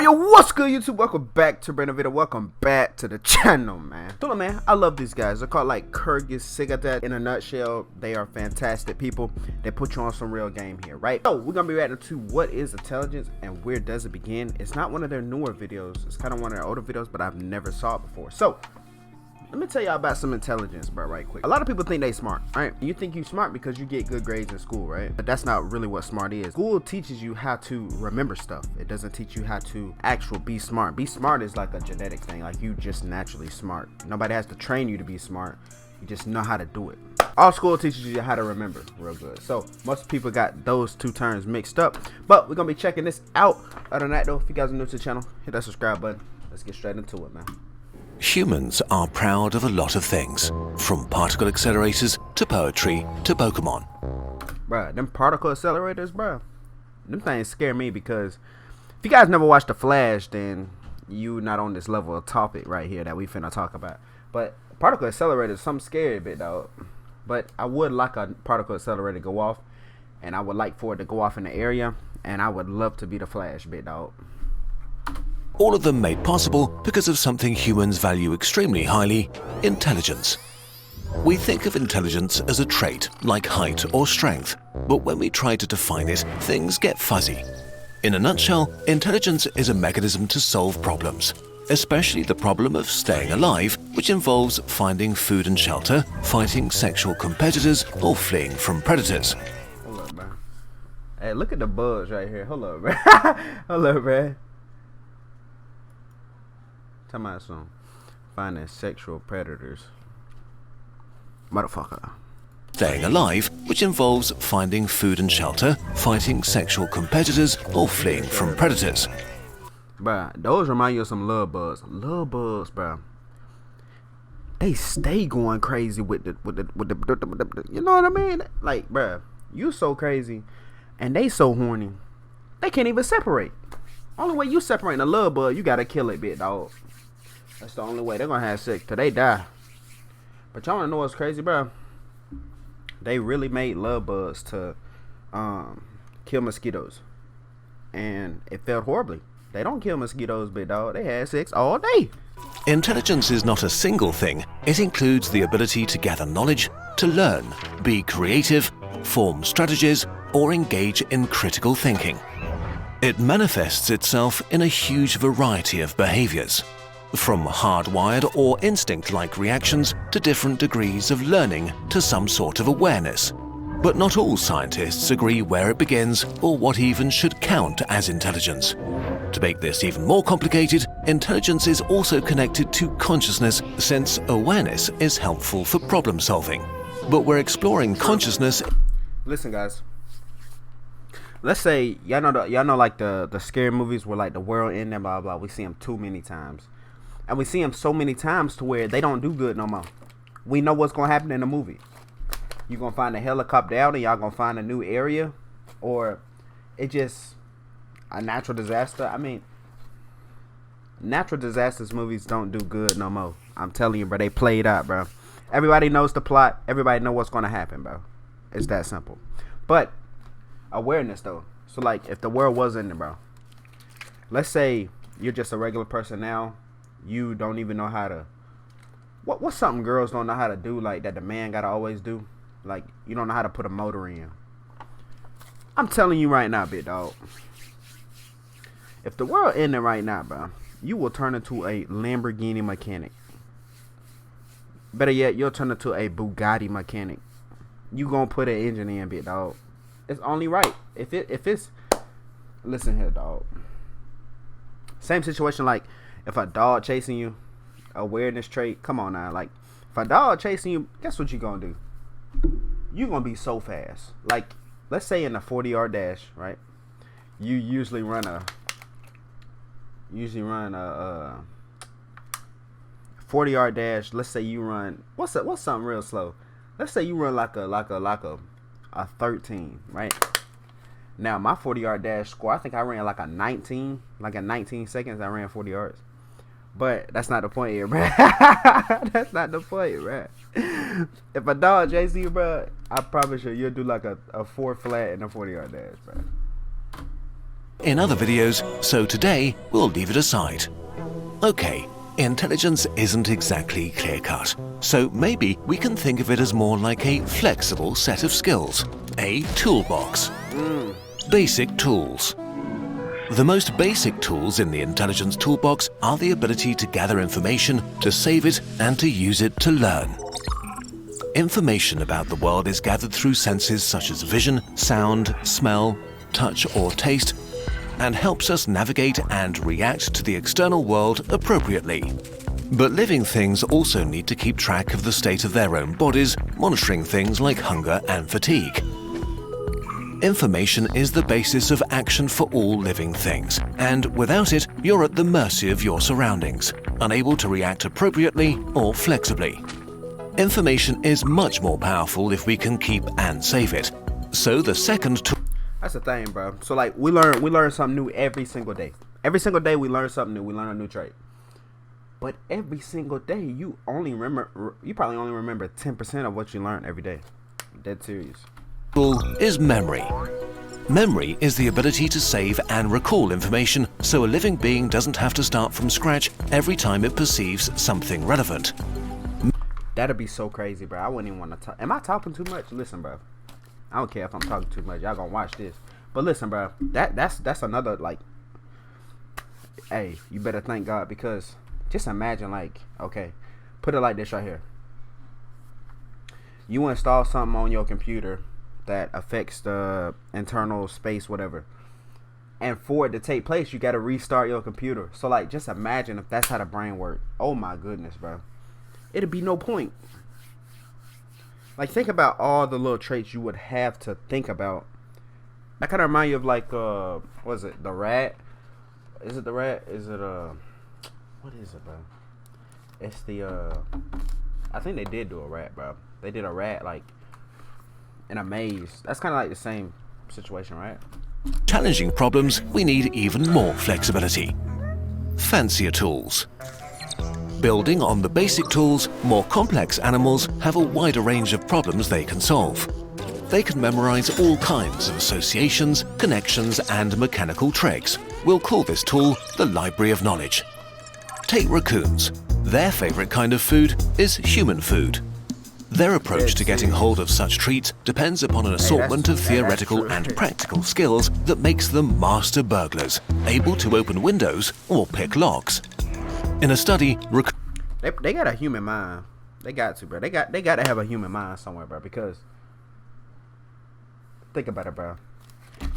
Yo, what's good, YouTube? Welcome back to a brand new video. Welcome back to the channel, man. So, man, I love these guys. They're called like Kyrgyzstan. In a nutshell, they are fantastic people. They put you on some real game here, right? So, we're gonna be reacting to what is intelligence and where does it begin. It's not one of their newer videos. It's kind of one of their older videos, but I've never saw it before. So, let me tell y'all about some intelligence, bro, right quick. A lot of people think they smart, right? You think you smart because you get good grades in school, right? But that's not really what smart is. School teaches you how to remember stuff. It doesn't teach you how to actually be smart. Be smart is like a genetic thing. Like, you just naturally smart. Nobody has to train you to be smart. You just know how to do it. All school teaches you how to remember real good. So most people got those two terms mixed up. But we're gonna be checking this out. Other than that though, if you guys are new to the channel, hit that subscribe button. Let's get straight into it, man. Humans are proud of a lot of things, from particle accelerators to poetry to Pokemon. Bruh, them particle accelerators, bruh, them things scare me because if you guys never watched The Flash, then you not on this level of topic right here that we finna talk about. But particle accelerators, something scary a bit, dog. But I would like a particle accelerator to go off, and I would like for it to go off in the area, and I would love to be the Flash, bit dog. All of them made possible because of something humans value extremely highly: intelligence. We think of intelligence as a trait like height or strength, but when we try to define it, things get fuzzy. In a nutshell, intelligence is a mechanism to solve problems, especially the problem of staying alive, which involves finding food and shelter, fighting sexual competitors, or fleeing from predators. Hold up, man. Hey, look at the bugs right here. Hold up, man. Hold up, man. Tell me some finding sexual predators. Motherfucker. Staying alive, which involves finding food and shelter, fighting sexual competitors, or fleeing from predators. Bruh, those remind you of some love bugs. Love bugs, bruh. They stay going crazy with the you know what I mean? Like, bruh, you so crazy and they so horny. They can't even separate. Only way you separating a love bug, you gotta kill it, bit dog. That's the only way they're gonna have sex till they die. But y'all wanna know what's crazy, bro? They really made love bugs to kill mosquitoes, and it failed horribly. They don't kill mosquitoes, big dog. They had sex all day. Intelligence is not a single thing. It includes the ability to gather knowledge, to learn, be creative, form strategies, or engage in critical thinking. It manifests itself in a huge variety of behaviors, from hardwired or instinct-like reactions to different degrees of learning to some sort of awareness. But not all scientists agree where it begins or what even should count as intelligence. To make this even more complicated, intelligence is also connected to consciousness, since awareness is helpful for problem solving. But we're exploring consciousness. Listen, guys. Let's say y'all know like the scary movies where like the world end and blah blah. We see them too many times. And we see them so many times to where they don't do good no more. We know what's going to happen in the movie. You're going to find a helicopter out and y'all going to find a new area. Or it just a natural disaster. I mean, natural disasters movies don't do good no more. I'm telling you, bro. They played out, bro. Everybody knows the plot. Everybody know what's going to happen, bro. It's that simple. But awareness, though. So, like, if the world was ending, bro. Let's say you're just a regular person now. You don't even know how to what's something girls don't know how to do, like that the man gotta always do. Like, you don't know how to put a motor in. I'm telling you right now, big dog, if the world ended right now, bro, you will turn into a Lamborghini mechanic. Better yet, you'll turn into a Bugatti mechanic. You gonna put an engine in, big dog. It's only right. If it's listen here, dog. Same situation like if a dog chasing you, awareness trait. Come on now, like if a dog chasing you, guess what you gonna do? You gonna be so fast. Like, let's say in a 40-yard dash, right? You usually run a 40-yard dash. Let's say you run what's something real slow. Let's say you run like a 13, right? Now my 40-yard dash score, I think I ran like a 19, like in 19 seconds I ran 40 yards. But that's not the point here, bro. That's not the point, bro. If a dog chases you, bro, I promise you, you'll do like a 4 flat and a 40-yard dash, bro. in other videos, so today we'll leave it aside. Okay, intelligence isn't exactly clear-cut, so maybe we can think of it as more like a flexible set of skills, a toolbox. Basic tools. The most basic tools in the intelligence toolbox are the ability to gather information, to save it, and to use it to learn. Information about the world is gathered through senses such as vision, sound, smell, touch, or taste, and helps us navigate and react to the external world appropriately. But living things also need to keep track of the state of their own bodies, monitoring things like hunger and fatigue. Information is the basis of action for all living things, and without it, you're at the mercy of your surroundings, unable to react appropriately or flexibly. Information is much more powerful if we can keep and save it. So the second tool. That's the thing, bro. So like we learn something new every single day. Every single day we learn something new. We learn a new trait. But every single day you probably only remember 10% of what you learn every day. Dead serious. Is memory. Memory is the ability to save and recall information so a living being doesn't have to start from scratch every time it perceives something relevant. That'd be so crazy, bro. I wouldn't even want to talk. Am I talking too much? Listen, bro. I don't care if I'm talking too much. Y'all gonna watch this. But listen, bro. That's another, like, hey, you better thank God, because just imagine, like, okay, put it like this right here. You install something on your computer that affects the internal space, whatever, and for it to take place, you got to restart your computer. So like, just imagine if that's how the brain works. Oh my goodness, bro. It'd be no point. Like, think about all the little traits you would have to think about. That kind of remind you of, like, what is it, the rat? Is it the rat? Is it what is it, bro? It's the I think they did do a rat, bro. They did a rat, like, in a maze. That's kind of like the same situation, right? Challenging problems, we need even more flexibility. Fancier tools. Building on the basic tools, more complex animals have a wider range of problems they can solve. They can memorize all kinds of associations, connections, and mechanical tricks. We'll call this tool the Library of Knowledge. Take raccoons. Their favorite kind of food is human food. Their approach to getting hold of such treats depends upon an assortment of theoretical and practical skills that makes them master burglars, able to open windows or pick locks. In a study, they got a human mind. They got to, bro. They got to have a human mind somewhere, bro. Because think about it, bro.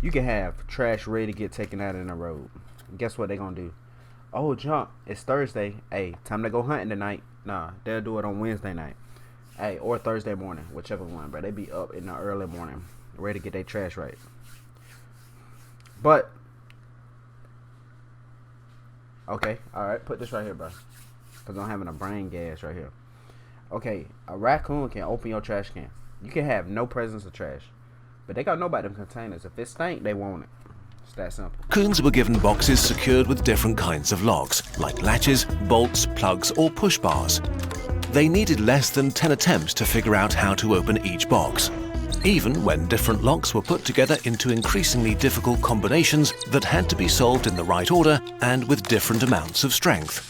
You can have trash ready to get taken out in the road. And guess what they gonna do? Oh, jump! It's Thursday. Hey, time to go hunting tonight. Nah, they'll do it on Wednesday night. Hey, or Thursday morning, whichever one, bro. They be up in the early morning, ready to get their trash right. But okay, all right, put this right here, bro, because I'm having a brain gas right here. Okay, a raccoon can open your trash can. You can have no presence of trash, but they got nobody in containers. If it stink, they want it. It's that simple. Raccoons were given boxes secured with different kinds of locks, like latches, bolts, plugs, or push bars. They needed less than 10 attempts to figure out how to open each box, even when different locks were put together into increasingly difficult combinations that had to be solved in the right order and with different amounts of strength.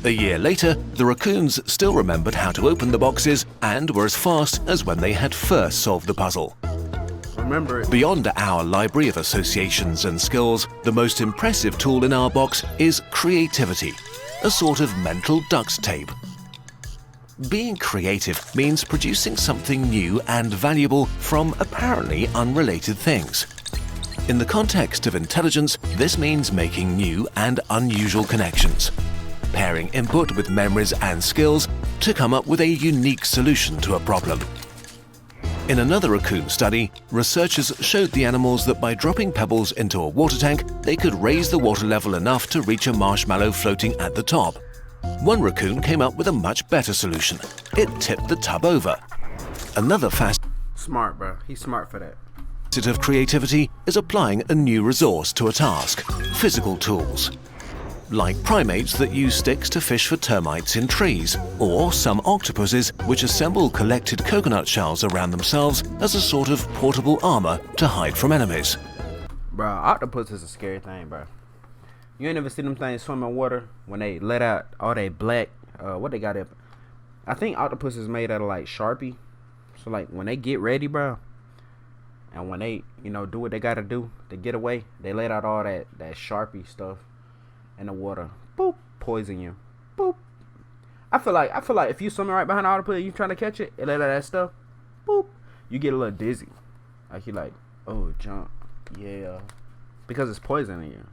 A year later, the raccoons still remembered how to open the boxes and were as fast as when they had first solved the puzzle. Remember it. Beyond our library of associations and skills, the most impressive tool in our box is creativity, a sort of mental duct tape. Being creative means producing something new and valuable from apparently unrelated things. In the context of intelligence, this means making new and unusual connections, pairing input with memories and skills to come up with a unique solution to a problem. In another raccoon study, researchers showed the animals that by dropping pebbles into a water tank, they could raise the water level enough to reach a marshmallow floating at the top. One raccoon came up with a much better solution. It tipped the tub over. Another Smart, bro. He's smart for that. facet of creativity is applying a new resource to a task, physical tools. Like primates that use sticks to fish for termites in trees, or some octopuses which assemble collected coconut shells around themselves as a sort of portable armor to hide from enemies. Bro, octopus is a scary thing, bro. You ain't never seen them things swim in water when they let out all that black, what they got up. I think octopus is made out of like Sharpie. So like when they get ready, bro, and when they, do what they gotta do to get away, they let out all that Sharpie stuff in the water. Boop, poison you. Boop. I feel like if you swimming right behind the octopus, you trying to catch it, and let out that stuff, boop, you get a little dizzy. Like you like, oh, jump, yeah, because it's poisoning you.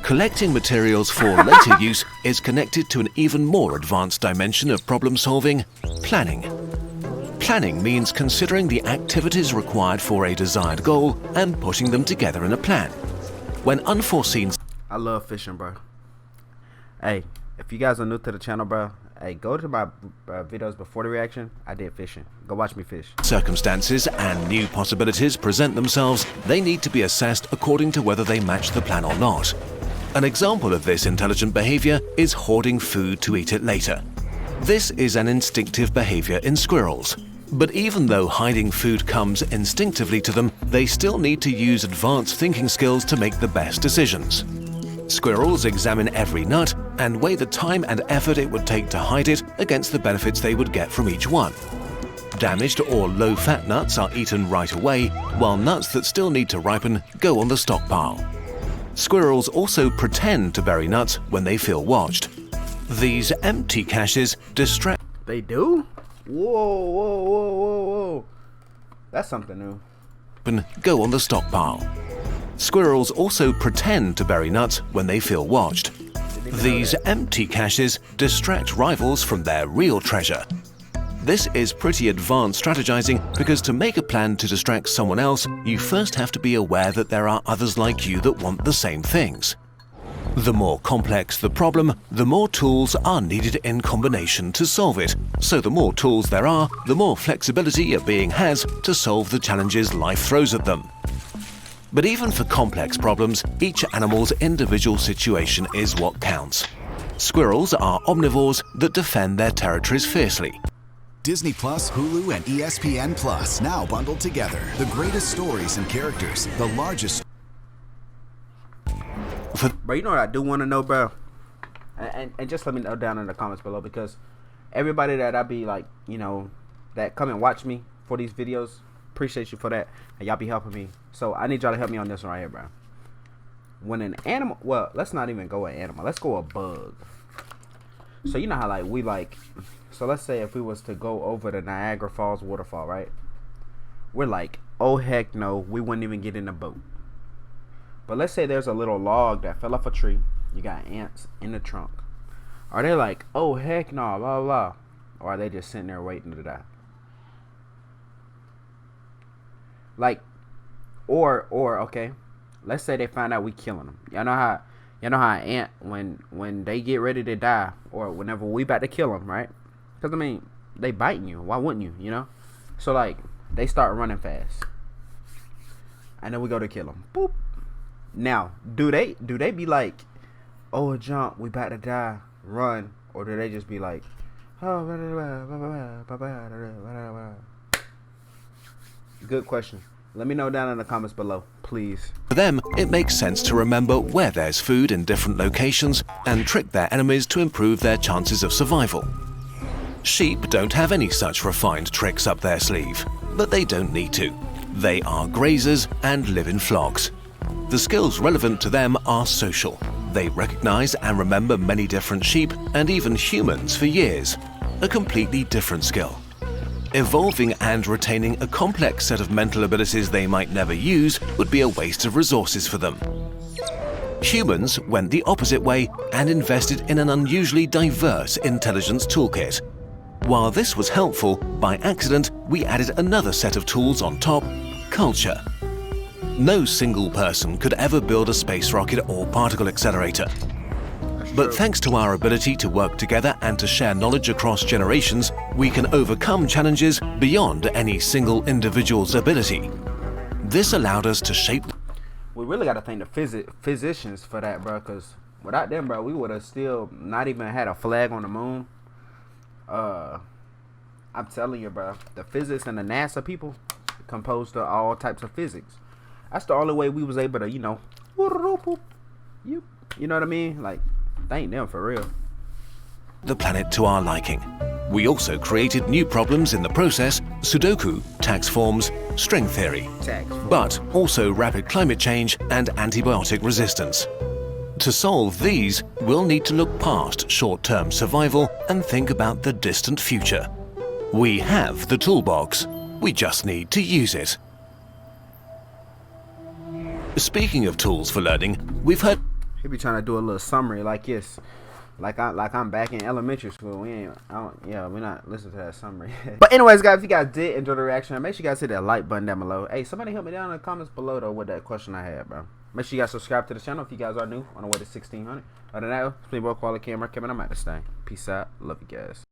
Collecting materials for later use is connected to an even more advanced dimension of problem solving: planning. Planning means considering the activities required for a desired goal and putting them together in a plan. When unforeseen... I love fishing, bro. Hey, if you guys are new to the channel, bro, hey, go to my videos before the reaction. I did fishing. Go watch me fish. Circumstances and new possibilities present themselves, they need to be assessed according to whether they match the plan or not. An example of this intelligent behavior is hoarding food to eat it later. This is an instinctive behavior in squirrels. But even though hiding food comes instinctively to them, they still need to use advanced thinking skills to make the best decisions. Squirrels examine every nut and weigh the time and effort it would take to hide it against the benefits they would get from each one. Damaged or low-fat nuts are eaten right away, while nuts that still need to ripen go on the stockpile. Squirrels also pretend to bury nuts when they feel watched. These empty caches distract... They do? Whoa. That's something new. Go on the stockpile. Squirrels also pretend to bury nuts when they feel watched. These empty caches distract rivals from their real treasure. This is pretty advanced strategizing because to make a plan to distract someone else, you first have to be aware that there are others like you that want the same things. The more complex the problem, the more tools are needed in combination to solve it. So the more tools there are, the more flexibility a being has to solve the challenges life throws at them. But even for complex problems, each animal's individual situation is what counts. Squirrels are omnivores that defend their territories fiercely. Disney Plus, Hulu, and ESPN Plus now bundled together. The greatest stories and characters, the largest... Bro, you know what I do want to know, bro? And just let me know down in the comments below, because everybody that I be like, that come and watch me for these videos, appreciate you for that. And y'all be helping me. So I need y'all to help me on this one right here, bro. When an animal, well, let's not even go an animal. Let's go a bug. So you know how so let's say if we was to go over the Niagara Falls waterfall, right? We're like, oh heck no, we wouldn't even get in the boat. But let's say there's a little log that fell off a tree. You got ants in the trunk. Are they like, oh heck no, blah blah? Or are they just sitting there waiting to die? Like, or okay, let's say they find out we killing them. Y'all know how an ant, when they get ready to die, or whenever we about to kill them, right? Because I mean, they biting you. Why wouldn't you? So like, they start running fast, and then we go to kill them. Boop. Now, do they be like, oh jump, we about to die, run, or do they just be like, oh, good question. Let me know down in the comments below, please. For them, it makes sense to remember where there's food in different locations and trick their enemies to improve their chances of survival. Sheep don't have any such refined tricks up their sleeve, but they don't need to. They are grazers and live in flocks. The skills relevant to them are social. They recognize and remember many different sheep and even humans for years, a completely different skill. Evolving and retaining a complex set of mental abilities they might never use would be a waste of resources for them. Humans went the opposite way and invested in an unusually diverse intelligence toolkit. While this was helpful, by accident we added another set of tools on top: culture. No single person could ever build a space rocket or particle accelerator. But thanks to our ability to work together and to share knowledge across generations, we can overcome challenges beyond any single individual's ability. This allowed us to shape... We really got to thank the physicians for that, bro, because without them, bro, we would have still not even had a flag on the moon. I I'm telling you, bro. The physics and the NASA people composed of all types of physics. That's the only way we was able to, you know what I mean? Like, thank them for real. The planet to our liking. We also created new problems in the process: Sudoku, tax forms, string theory, but also rapid climate change and antibiotic resistance. To solve these, we'll need to look past short-term survival and think about the distant future. We have the toolbox. We just need to use it. Speaking of tools for learning, we've heard... He be trying to do a little summary like this. Like I'm back in elementary school. We're not listening to that summary. But anyways, guys, if you guys did enjoy the reaction, make sure you guys hit that like button down below. Hey, somebody help me down in the comments below though with that question I had, bro. Make sure you guys subscribe to the channel if you guys are new on the way to 1600. Other than that, it's me, boy, KoalaKam. I'm out this thing. Peace out. Love you guys.